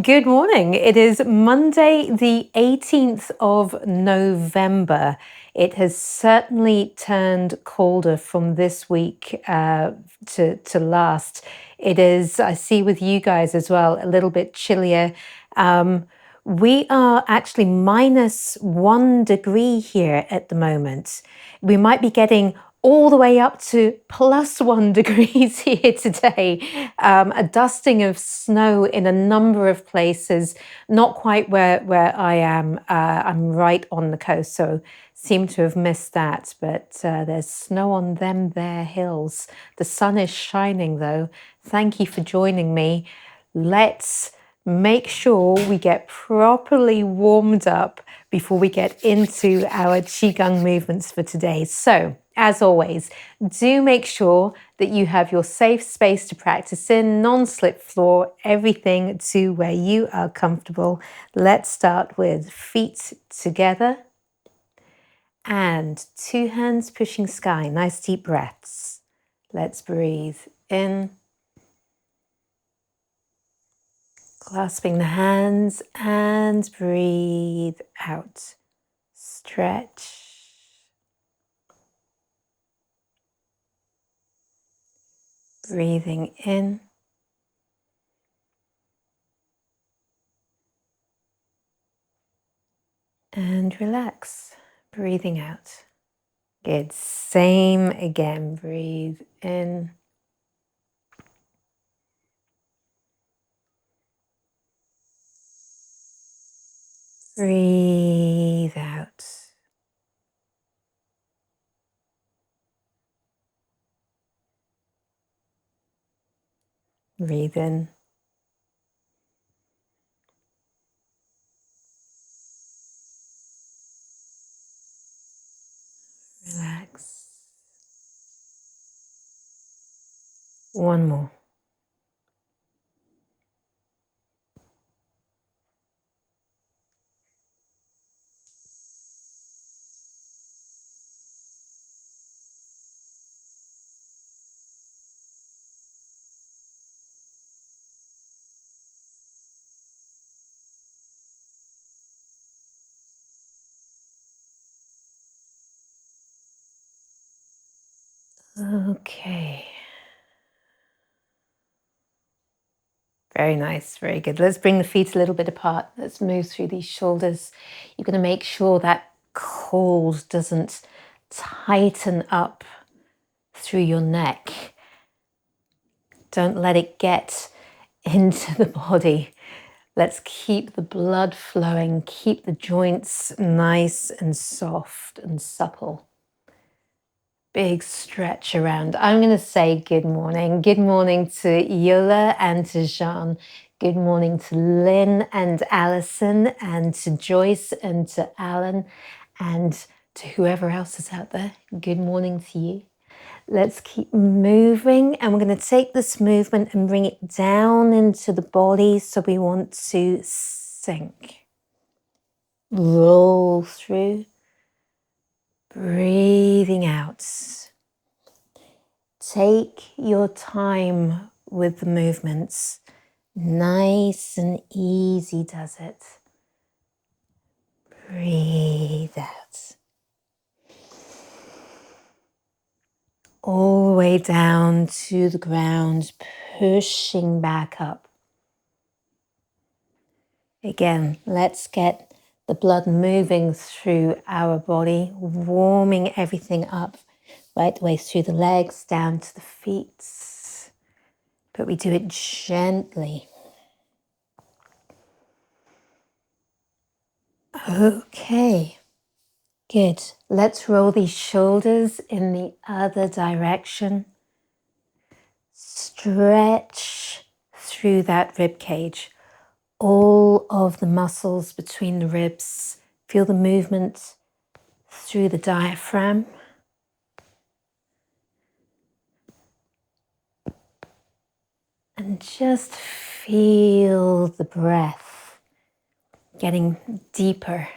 Good morning. It is Monday, the 18th of November. It has certainly turned colder from this week to last. It is, I see with you guys as well, a little bit chillier. We are actually -1 degree here at the moment. We might be getting all the way up to +1 degrees here today. A dusting of snow in a number of places, not quite where I am. I'm right on the coast, so seem to have missed that, but there's snow on them there hills. The sun is shining though. Thank you for joining me. Let's make sure we get properly warmed up before we get into our Qigong movements for today. So, as always, do make sure that you have your safe space to practice in, non-slip floor, everything to where you are comfortable. Let's start with feet together and 2 hands pushing sky. Nice deep breaths. Let's breathe in. Clasping the hands and breathe out. Stretch. Breathing in. And relax. Breathing out. Good. Same again. Breathe in. Breathe out. Breathe in. Relax. One more. Okay. Very nice, very good. Let's bring the feet a little bit apart. Let's move through these shoulders. You're going to make sure that cold doesn't tighten up through your neck. Don't let it get into the body. Let's keep the blood flowing, keep the joints nice and soft and supple. Big stretch around. I'm going to say good morning. Good morning to Yola and to Jean. Good morning to Lynn and Alison and to Joyce and to Alan and to whoever else is out there. Good morning to you. Let's keep moving, and we're going to take this movement and bring it down into the body. So we want to sink, roll through, breathing out. Take your time with the movements. Nice and easy does it. Breathe out. All the way down to the ground, pushing back up. Again, let's get the blood moving through our body, warming everything up right the way through the legs, down to the feet. But we do it gently. Okay, good. Let's roll these shoulders in the other direction. Stretch through that rib cage. All of the muscles between the ribs. Feel the movement through the diaphragm. And just feel the breath getting deeper,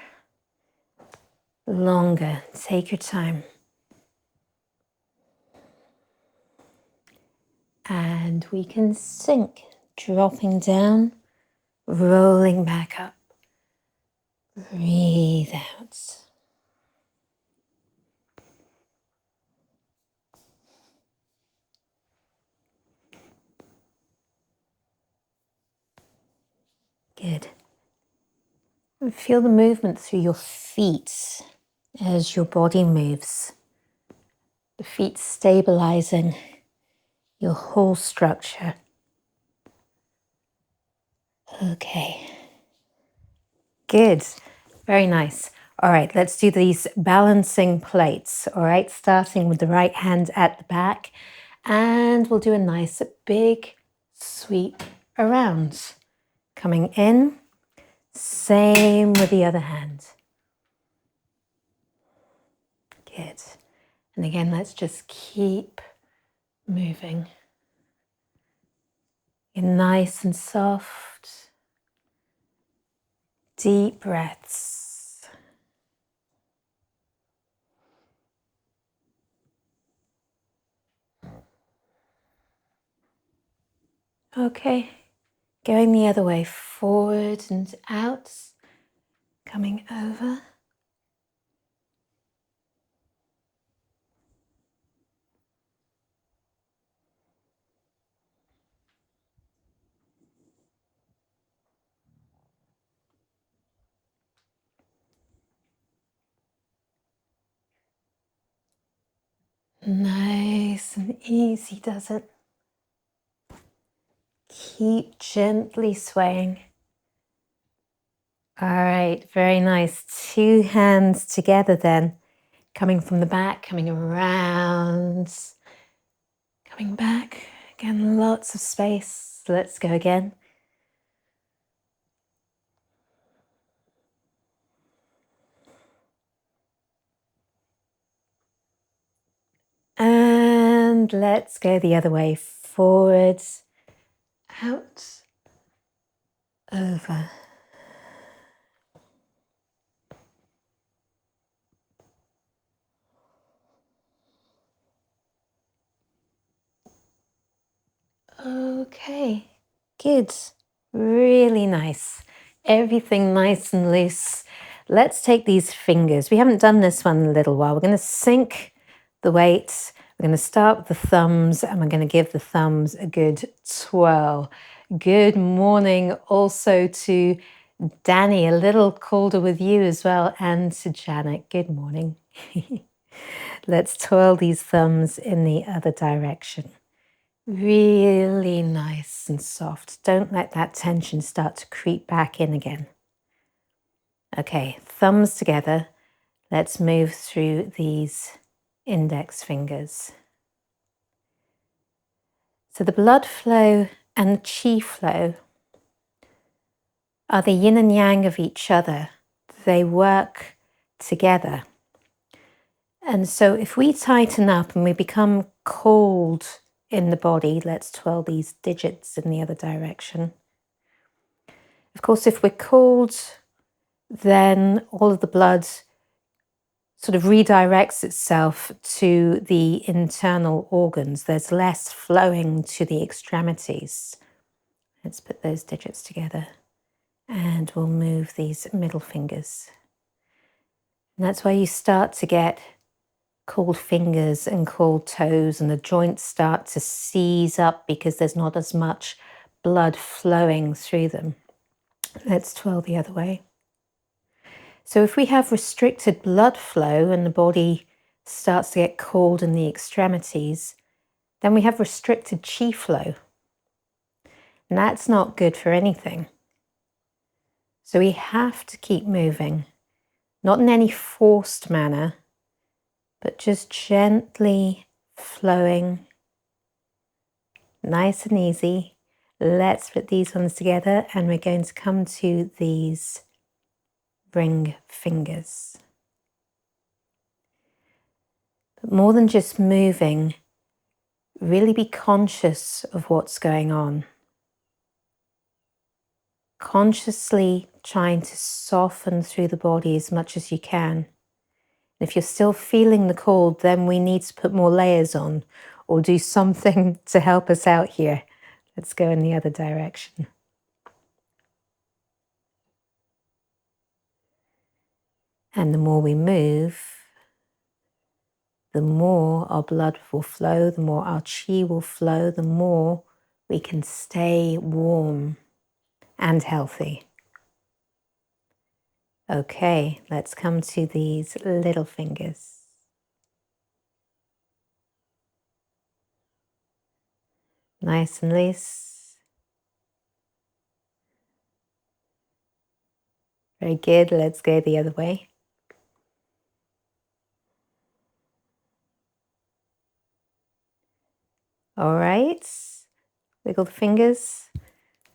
longer. Take your time. And we can sink, dropping down rolling back up. Breathe out. Good. And feel the movement through your feet as your body moves. The feet stabilizing your whole structure. Okay. Good. Very nice. All right, let's do these balancing plates. All right, starting with the right hand at the back. And we'll do a nice big sweep around. Coming in. Same with the other hand. Good. And again, let's just keep moving. You're nice and soft. Deep breaths. Okay. Going the other way, forward and out. Coming over. Nice and easy, does it? Keep gently swaying. All right, very nice. Two hands together then. Coming from the back, coming around. Coming back. Again, lots of space. Let's go again. And let's go the other way. Forward, out, over. Okay, good. Really nice. Everything nice and loose. Let's take these fingers. We haven't done this one in a little while. We're going to sink the weights. We're going to start with the thumbs and we're going to give the thumbs a good twirl. Good morning also to Danny, a little colder with you as well, and to Janet. Good morning. Let's twirl these thumbs in the other direction. Really nice and soft. Don't let that tension start to creep back in again. Okay, thumbs together. Let's move through these index fingers. So the blood flow and the chi flow are the yin and yang of each other. They work together. And so if we tighten up and we become cold in the body, let's twirl these digits in the other direction. Of course, if we're cold, then all of the blood sort of redirects itself to the internal organs. There's less flowing to the extremities. Let's put those digits together and we'll move these middle fingers. And that's why you start to get cold fingers and cold toes and the joints start to seize up because there's not as much blood flowing through them. Let's twirl the other way. So if we have restricted blood flow and the body starts to get cold in the extremities, then we have restricted chi flow. And that's not good for anything. So we have to keep moving, not in any forced manner, but just gently flowing, nice and easy. Let's put these ones together and we're going to come to these ring fingers. But more than just moving, really be conscious of what's going on. Consciously trying to soften through the body as much as you can. If you're still feeling the cold, then we need to put more layers on or do something to help us out here. Let's go in the other direction. And the more we move, the more our blood will flow, the more our chi will flow, the more we can stay warm and healthy. Okay, let's come to these little fingers. Nice and loose. Very good. Let's go the other way. All right. Wiggle the fingers.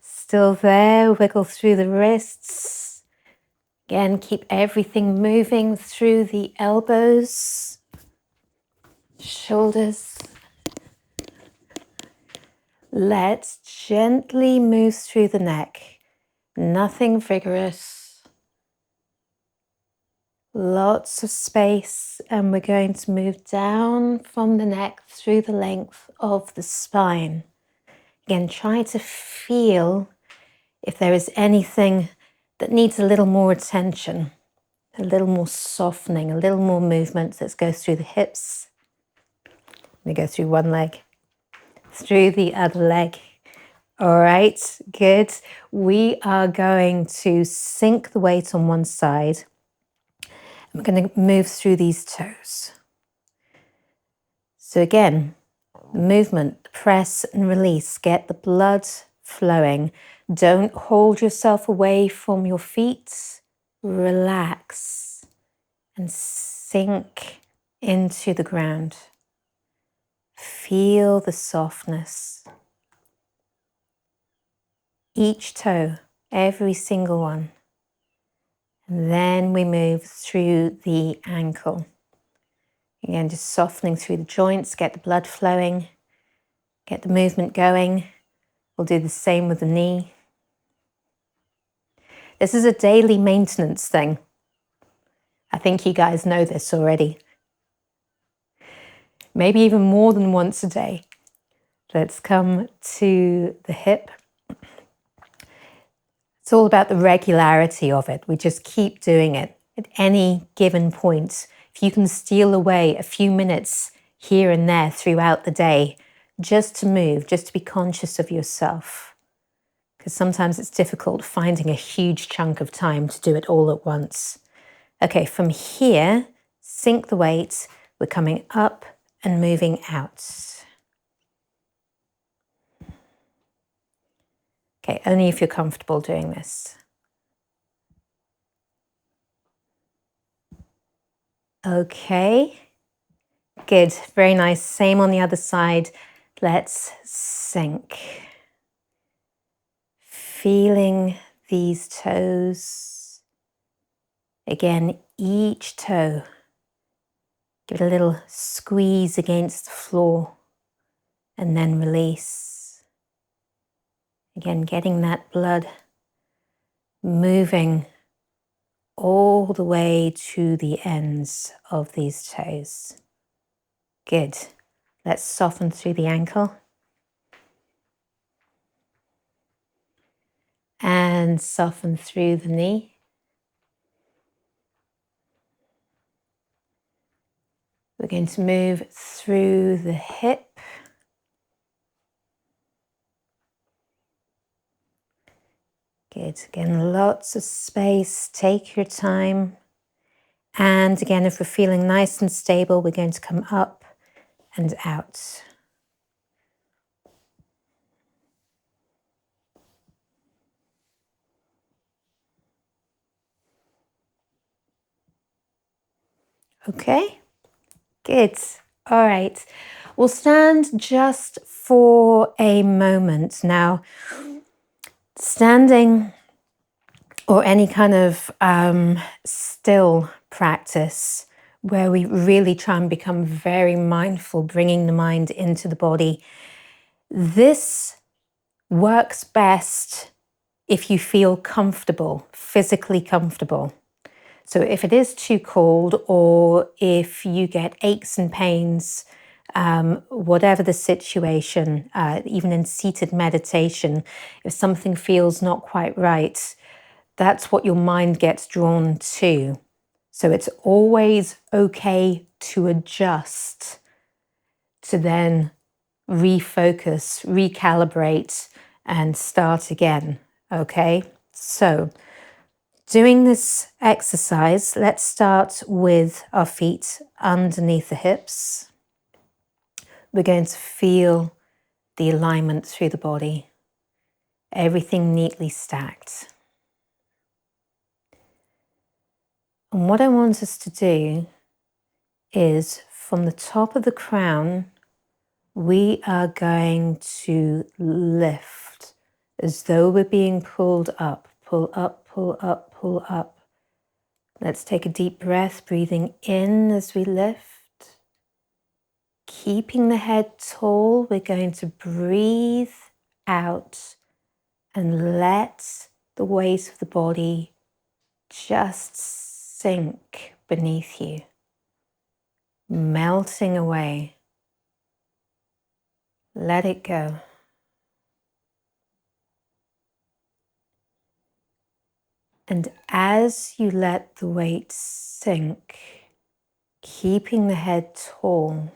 Still there. Wiggle through the wrists. Again, keep everything moving through the elbows, shoulders. Let's gently move through the neck. Nothing vigorous. Lots of space, and we're going to move down from the neck through the length of the spine. Again, try to feel if there is anything that needs a little more attention, a little more softening, a little more movement. Let's go through the hips. We go through one leg, through the other leg. All right, good. We are going to sink the weight on one side. We're going to move through these toes. So again, movement, press and release. Get the blood flowing. Don't hold yourself away from your feet. Relax and sink into the ground. Feel the softness. Each toe, every single one. And then we move through the ankle. Again, just softening through the joints, get the blood flowing, get the movement going. We'll do the same with the knee. This is a daily maintenance thing. I think you guys know this already. Maybe even more than once a day. Let's come to the hip. It's all about the regularity of it. We just keep doing it at any given point. If you can steal away a few minutes here and there throughout the day, just to move, just to be conscious of yourself. Because sometimes it's difficult finding a huge chunk of time to do it all at once. Okay, from here, sink the weight. We're coming up and moving out. Okay, only if you're comfortable doing this. Okay, good, very nice. Same on the other side. Let's sink. Feeling these toes. Again, each toe. Give it a little squeeze against the floor and then release. Again, getting that blood moving all the way to the ends of these toes. Good. Let's soften through the ankle. And soften through the knee. We're going to move through the hip. Good. Again, lots of space. Take your time. And again, if we're feeling nice and stable, we're going to come up and out. Okay, good. All right. We'll stand just for a moment. Now, standing or any kind of still practice where we really try and become very mindful, bringing the mind into the body. This works best if you feel comfortable, physically comfortable. So if it is too cold or if you get aches and pains, whatever the situation, even in seated meditation, if something feels not quite right, that's what your mind gets drawn to. So it's always okay to adjust, to then refocus, recalibrate, and start again, okay? So doing this exercise, let's start with our feet underneath the hips. We're going to feel the alignment through the body, everything neatly stacked. And what I want us to do is from the top of the crown, we are going to lift as though we're being pulled up, pull up, pull up, pull up. Let's take a deep breath, breathing in as we lift. Keeping the head tall, we're going to breathe out and let the weight of the body just sink beneath you, melting away. Let it go. And as you let the weight sink, keeping the head tall,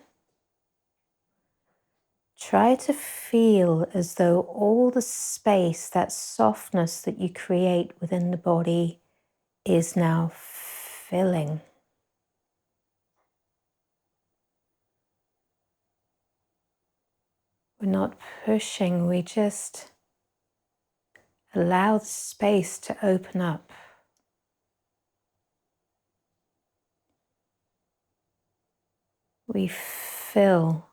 try to feel as though all the space, that softness that you create within the body is now filling. We're not pushing, we just allow the space to open up. We fill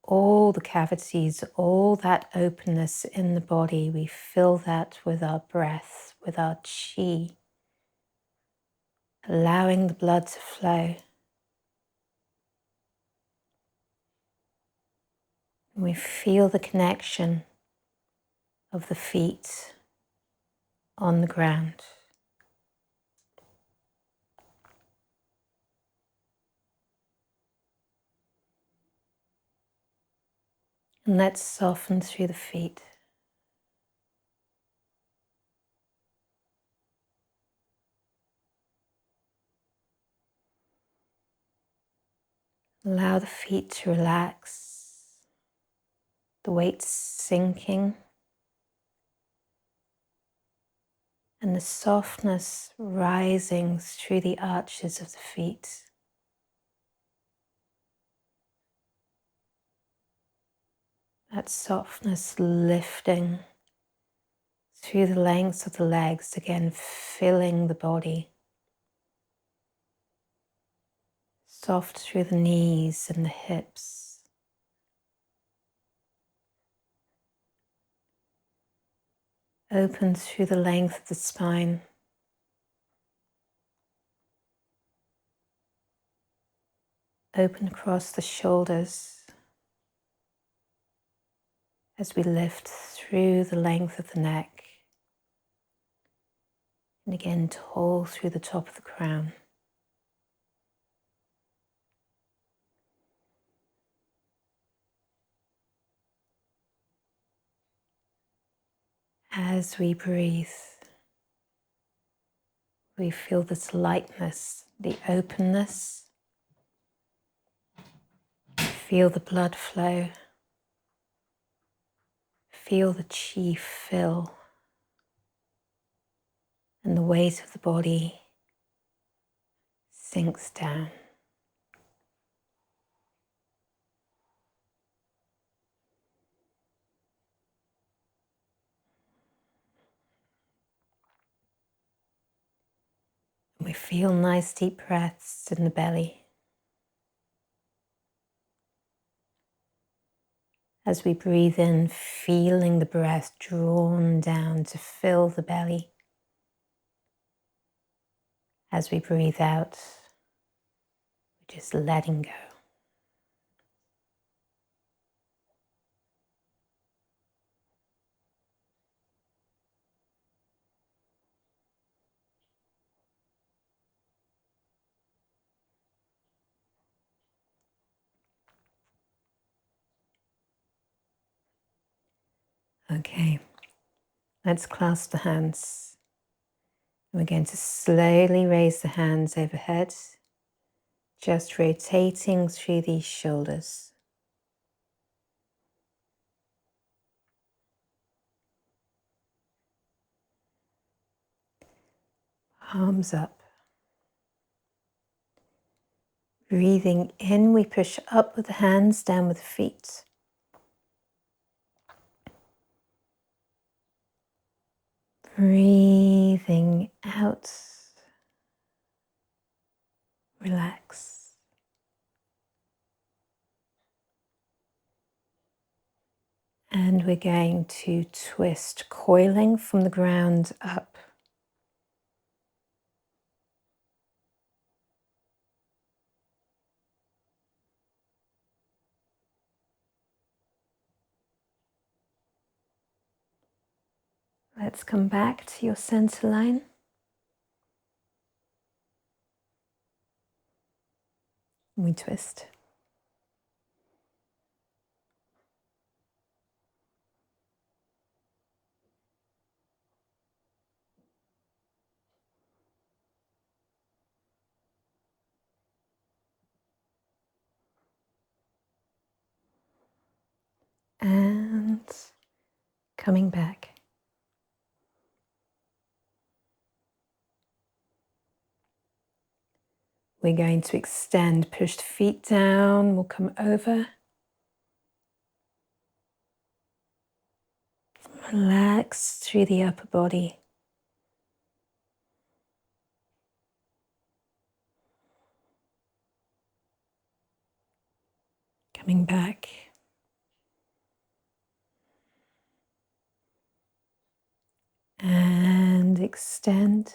all the cavities, all that openness in the body. We fill that with our breath, with our chi, allowing the blood to flow. We feel the connection of the feet on the ground. And let's soften through the feet. Allow the feet to relax, the weight sinking, and the softness rising through the arches of the feet. That softness lifting through the lengths of the legs, again filling the body. Soft through the knees and the hips. Open through the length of the spine. Open across the shoulders as we lift through the length of the neck. And again, tall through the top of the crown. As we breathe, we feel this lightness, the openness. Feel the blood flow. Feel the chi fill. And the weight of the body sinks down. We feel nice deep breaths in the belly. As we breathe in, feeling the breath drawn down to fill the belly. As we breathe out, we're just letting go. Okay, let's clasp the hands We're going to slowly raise the hands overhead, just rotating through these shoulders. Palms up. Breathing in, we push up with the hands, down with the feet. Breathing out. Relax. And we're going to twist, coiling from the ground up. Let's come back to your center line. We twist. And coming back. We're going to extend, push the feet down, we'll come over. Relax through the upper body. Coming back. And extend.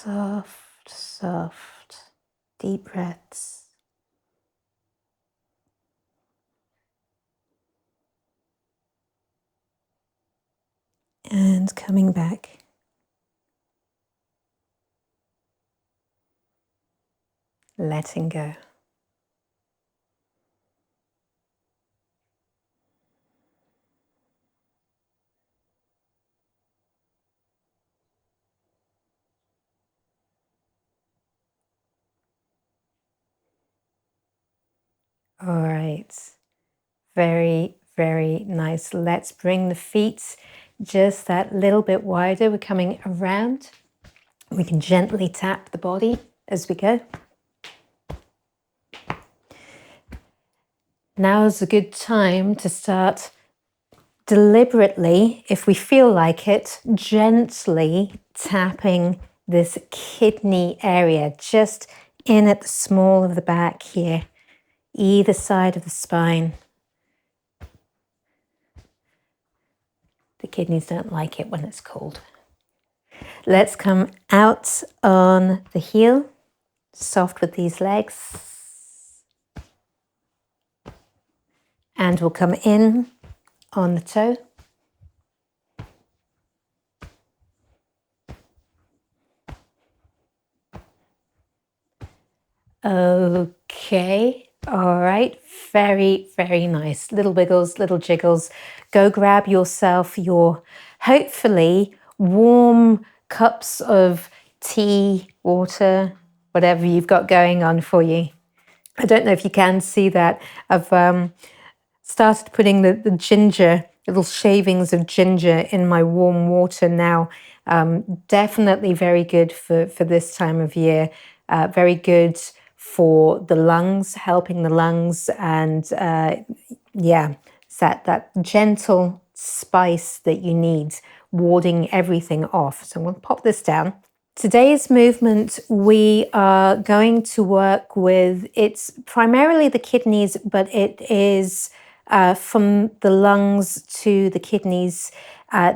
Soft, soft, deep breaths. And coming back. Letting go. All right. Very, very nice. Let's bring the feet just that little bit wider. We're coming around. We can gently tap the body as we go. Now is a good time to start deliberately, if we feel like it, gently tapping this kidney area, just in at the small of the back here, either side of the spine. The kidneys don't like it when it's cold. Let's come out on the heel, soft with these legs. And we'll come in on the toe. Okay, all right, very, very nice. Little wiggles, little jiggles. Go grab yourself your, hopefully, warm cups of tea, water, whatever you've got going on for you. I don't know if you can see that. I've started putting the ginger, little shavings of ginger in my warm water now. Definitely very good for this time of year. Very good for the lungs, helping the lungs, and yeah, it's that gentle spice that you need, warding everything off. So I'm going to pop this down. Today's movement, we are going to work with, it's primarily the kidneys, but it is from the lungs to the kidneys.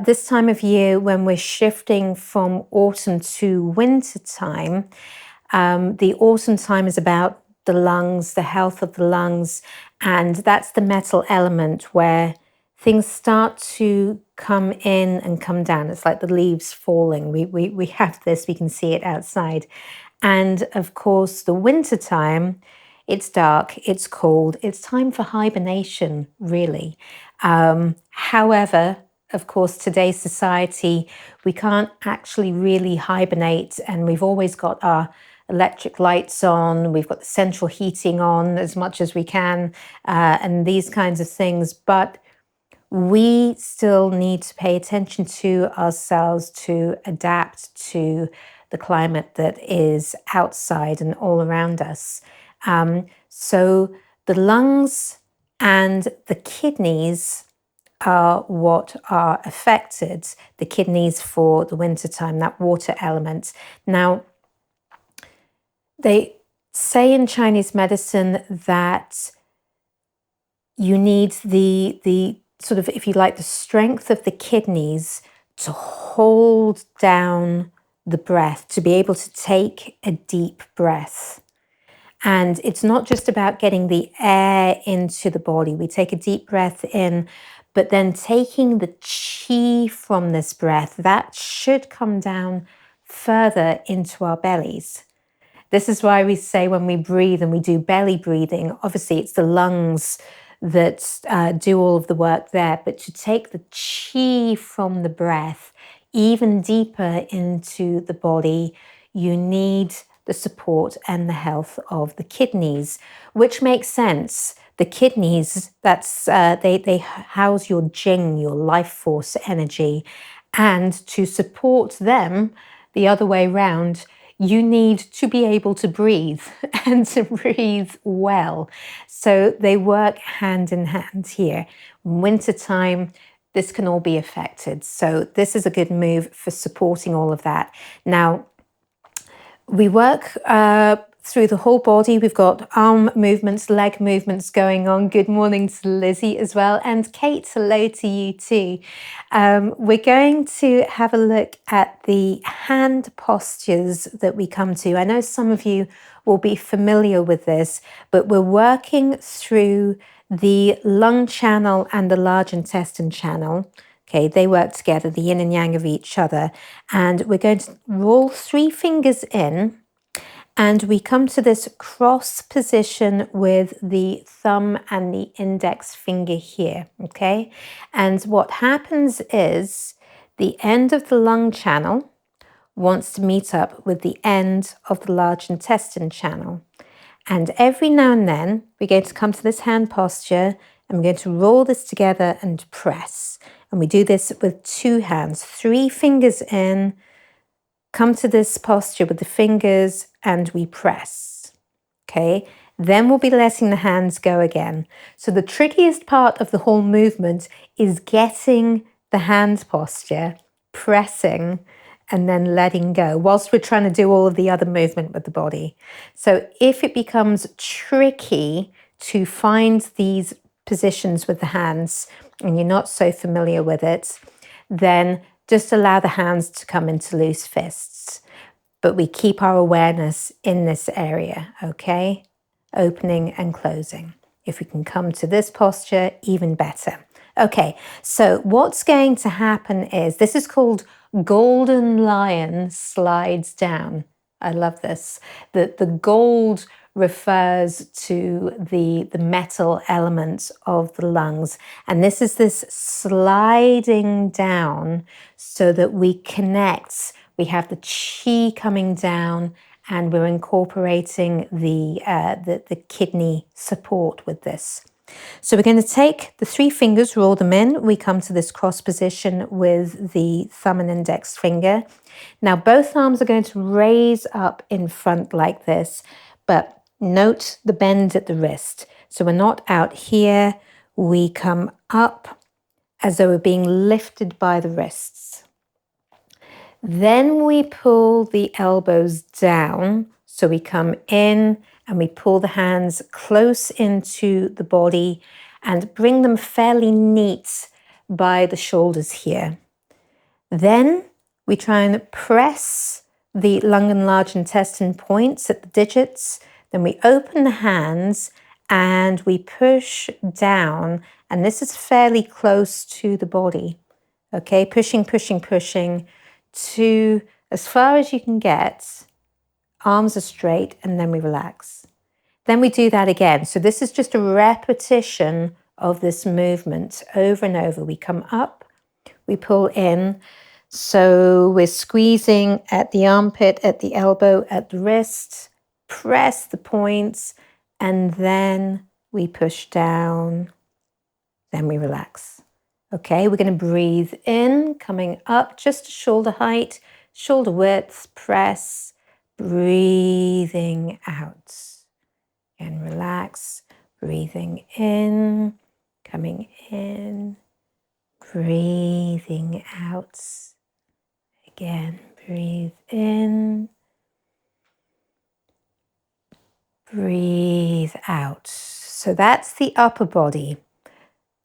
This time of year, when we're shifting from autumn to winter time, the autumn time is about the lungs, the health of the lungs, and that's the metal element where things start to come in and come down. It's like the leaves falling. We have this, we can see it outside. And of course, the winter time, it's dark, it's cold, it's time for hibernation, really. However, of course, today's society, we can't actually really hibernate, and we've always got our electric lights on, we've got the central heating on as much as we can, and these kinds of things. But we still need to pay attention to ourselves to adapt to the climate that is outside and all around us. So the lungs and the kidneys are what are affected, the kidneys for the wintertime, that water element. Now, they say in Chinese medicine that you need the sort of, if you like, the strength of the kidneys to hold down the breath, to be able to take a deep breath. And it's not just about getting the air into the body. We take a deep breath in, but then taking the qi from this breath, that should come down further into our bellies. This is why we say when we breathe and we do belly breathing, obviously it's the lungs that do all of the work there, but to take the qi from the breath even deeper into the body, you need the support and the health of the kidneys, which makes sense. The kidneys, that's they house your jing, your life force energy, and to support them the other way round, you need to be able to breathe and to breathe well. So they work hand in hand here. Wintertime, this can all be affected. So this is a good move for supporting all of that. Now, we work through the whole body. We've got arm movements, leg movements going on. Good morning to Lizzie as well. And Kate, hello to you too. We're going to have a look at the hand postures that we come to. I know some of you will be familiar with this, but we're working through the lung channel and the large intestine channel. Okay, they work together, the yin and yang of each other. And we're going to roll 3 fingers in, and we come to this cross position with the thumb and the index finger here, okay? And what happens is the end of the lung channel wants to meet up with the end of the large intestine channel. And every now and then, we're going to come to this hand posture, and we're going to roll this together and press. And we do this with 2 hands, 3 fingers in, come to this posture with the fingers, and we press. Okay, then we'll be letting the hands go again. So the trickiest part of the whole movement is getting the hand posture, pressing, and then letting go, whilst we're trying to do all of the other movement with the body. So if it becomes tricky to find these positions with the hands and you're not so familiar with it, then just allow the hands to come into loose fists. But we keep our awareness in this area, okay? Opening and closing. If we can come to this posture, even better. Okay, so what's going to happen is, this is called golden lion slides down. I love this. The gold refers to the metal element of the lungs. And this is this sliding down so that we connect. We have the qi coming down, and we're incorporating the kidney support with this. So we're going to take the 3 fingers, roll them in. We come to this cross position with the thumb and index finger. Now both arms are going to raise up in front like this, but note the bend at the wrist. So we're not out here. We come up as though we're being lifted by the wrists. Then we pull the elbows down. So we come in and we pull the hands close into the body and bring them fairly neat by the shoulders here. Then we try and press the lung and large intestine points at the digits. Then we open the hands and we push down. And this is fairly close to the body. Okay, pushing, pushing, pushing to as far as you can get. Arms are straight, and then we relax. Then we do that again. So this is just a repetition of this movement over and over. We come up, We pull in. So we're squeezing at the armpit, at the elbow, at the wrist. Press the points, and then we push down. Then we relax. Okay, we're going to breathe in, coming up just to shoulder height, shoulder width, press, breathing out. And relax, breathing in, coming in, breathing out. Again, breathe in, breathe out. So that's the upper body.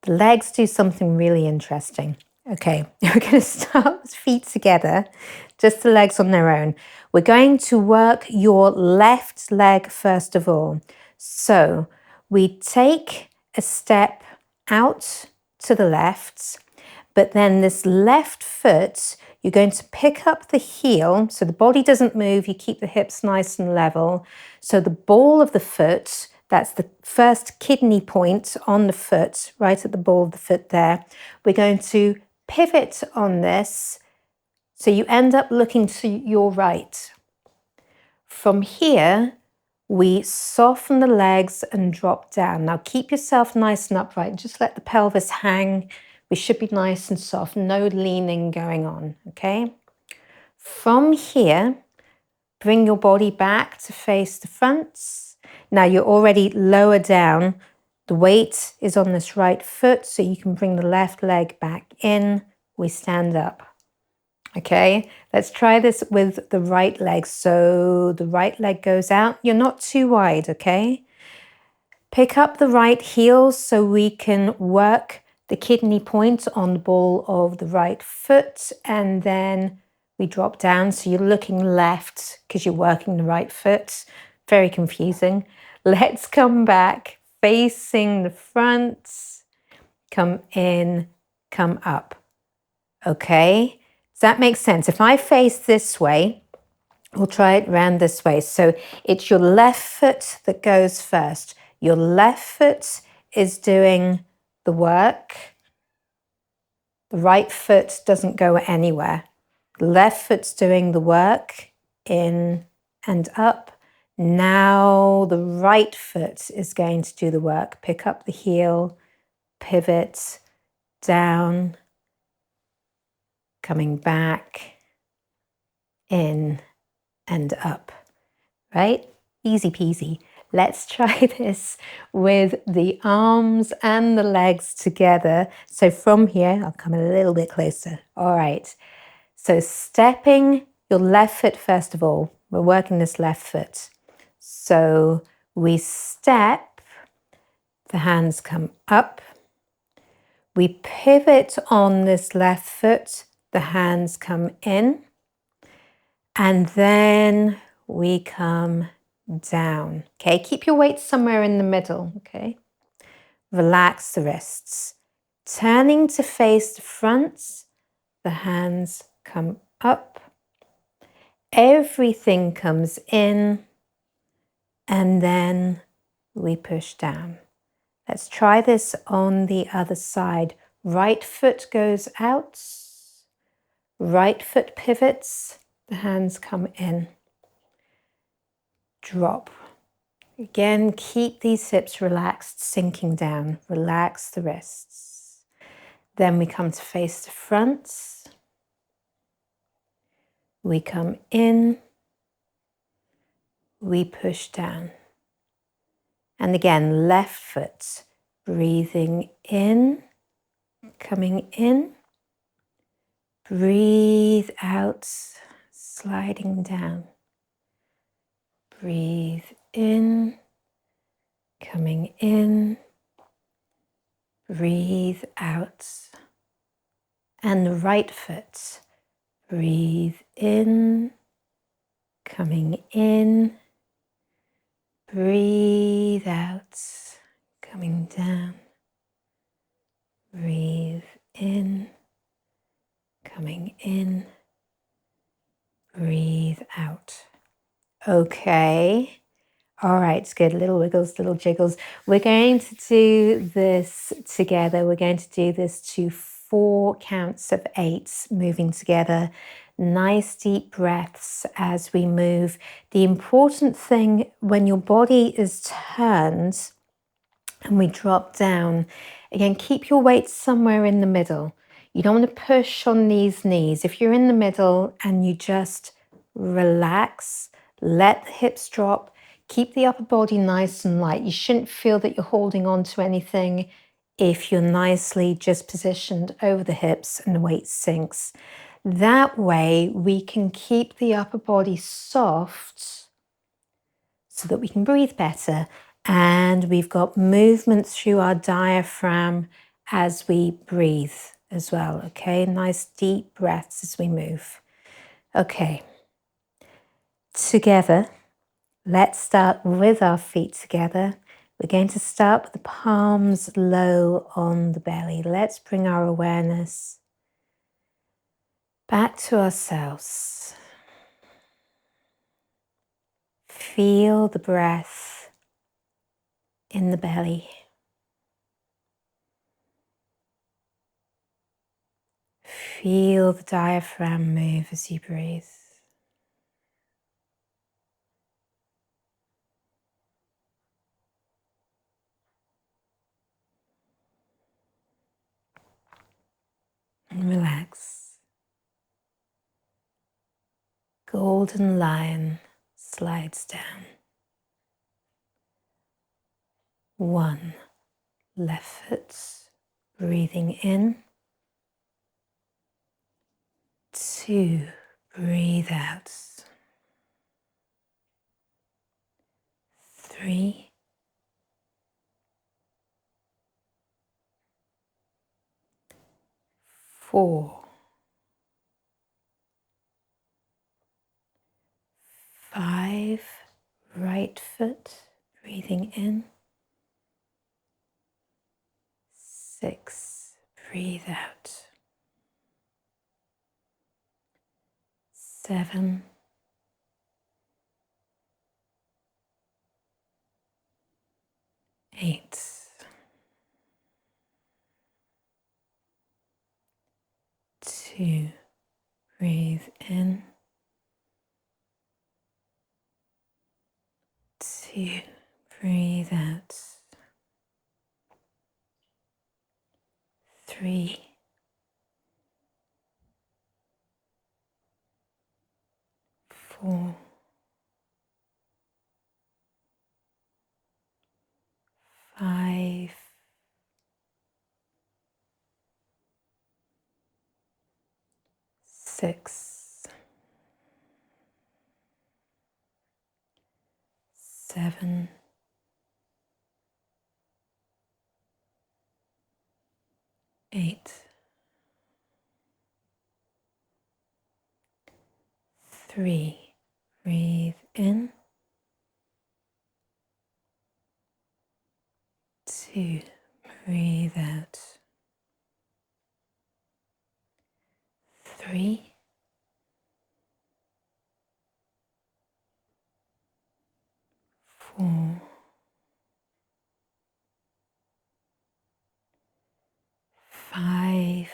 The legs do something really interesting. Okay, we're going to start with feet together, just the legs on their own. We're going to work your left leg first of all. So we take a step out to the left, but then this left foot, you're going to pick up the heel, so the body doesn't move, you keep the hips nice and level. So the ball of the foot, that's the first kidney point on the foot, right at the ball of the foot there. We're going to pivot on this, so you end up looking to your right. From here, we soften the legs and drop down. Now keep yourself nice and upright, just let the pelvis hang. We should be nice and soft, no leaning going on, okay? From here, bring your body back to face the front. Now you're already lower down. The weight is on this right foot, so you can bring the left leg back in. We stand up. Okay, let's try this with the right leg. So the right leg goes out. You're not too wide, okay? Pick up the right heel so we can work the kidney point on the ball of the right foot, and then we drop down. So you're looking left because you're working the right foot. Very confusing. Let's come back facing the front. Come in, come up. Okay, does that make sense? If I face this way, we'll try it around this way. So it's your left foot that goes first. Your left foot is doing the work. The right foot doesn't go anywhere. The left foot's doing the work, in and up. Now the right foot is going to do the work. Pick up the heel, pivot, down, coming back, in and up, right? Easy peasy. Let's try this with the arms and the legs together. So from here, I'll come a little bit closer. All right. So stepping your left foot first of all. We're working this left foot. So we step, the hands come up. We pivot on this left foot, the hands come in. And then we come down. Okay, keep your weight somewhere in the middle. Okay, relax the wrists. Turning to face the front, the hands come up. Everything comes in, and then we push down. Let's try this on the other side. Right foot goes out, right foot pivots, the hands come in. Drop. Again, keep these hips relaxed, sinking down. Relax the wrists. Then we come to face the front. We come in. We push down. And again, left foot, breathing in, coming in. Breathe out, sliding down. Breathe in, coming in, breathe out. And the right foot, breathe in, coming in, breathe out, coming down. Breathe in, coming in, breathe out. Okay. All right, it's good. Little wiggles, little jiggles. We're going to do this together. We're going to do this to 4 counts of 8 moving together. Nice deep breaths as we move. The important thing when your body is turned and we drop down, again, keep your weight somewhere in the middle. You don't want to push on these knees. If you're in the middle and you just relax, let the hips drop, keep the upper body nice and light. You shouldn't feel that you're holding on to anything if you're nicely just positioned over the hips and the weight sinks. That way we can keep the upper body soft so that we can breathe better. And we've got movement through our diaphragm as we breathe as well. Okay, nice deep breaths as we move. Okay, together, let's start with our feet together. We're going to start with the palms low on the belly. Let's bring our awareness back to ourselves. Feel the breath in the belly. Feel the diaphragm move as you breathe. And relax. Golden lion slides down. 1, left foot, breathing in. 2, breathe out. 3, 4, 5, right foot, breathing in. 6, breathe out. 7, 8, 2, breathe in. 2, breathe out. 3, 4, 5, 6, 7, 8, 3, breathe in. 2, breathe out. 3, 4, 5,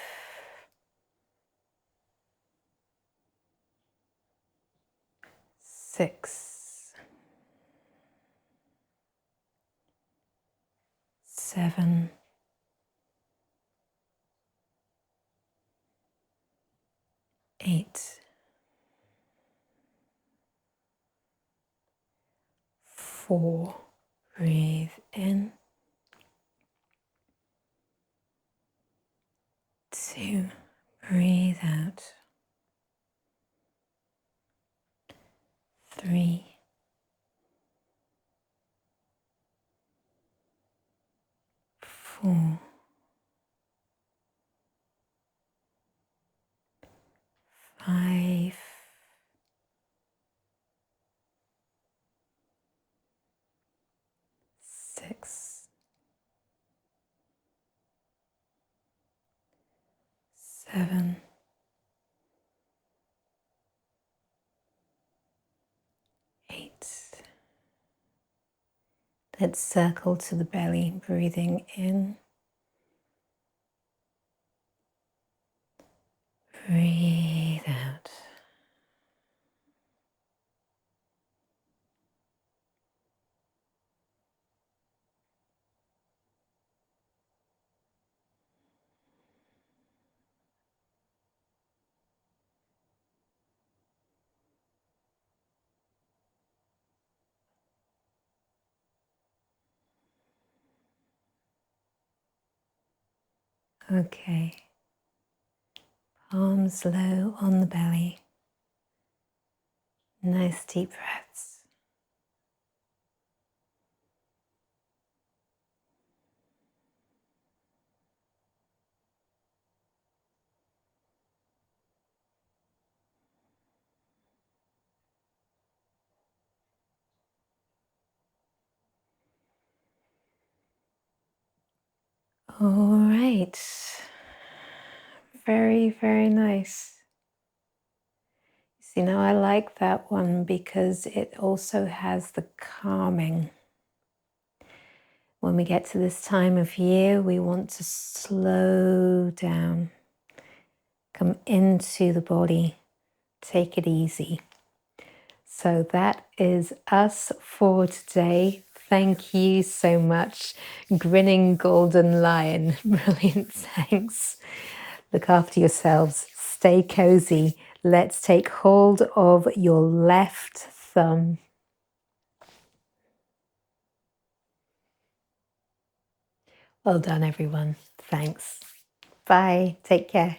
6, 7, 8, 4, breathe in. 2, breathe out. 3, 4, 5, 6, 7, 8. Let's circle to the belly, breathing in. Breathe out. Okay. Palms low on the belly. Nice deep breaths. All right. Very, very nice. See, now I like that one because it also has the calming. When we get to this time of year, we want to slow down, come into the body, take it easy. So that is us for today. Thank you so much. Grinning Golden Lion. Brilliant, thanks. Look after yourselves. Stay cozy. Let's take hold of your left thumb. Well done, everyone. Thanks. Bye. Take care.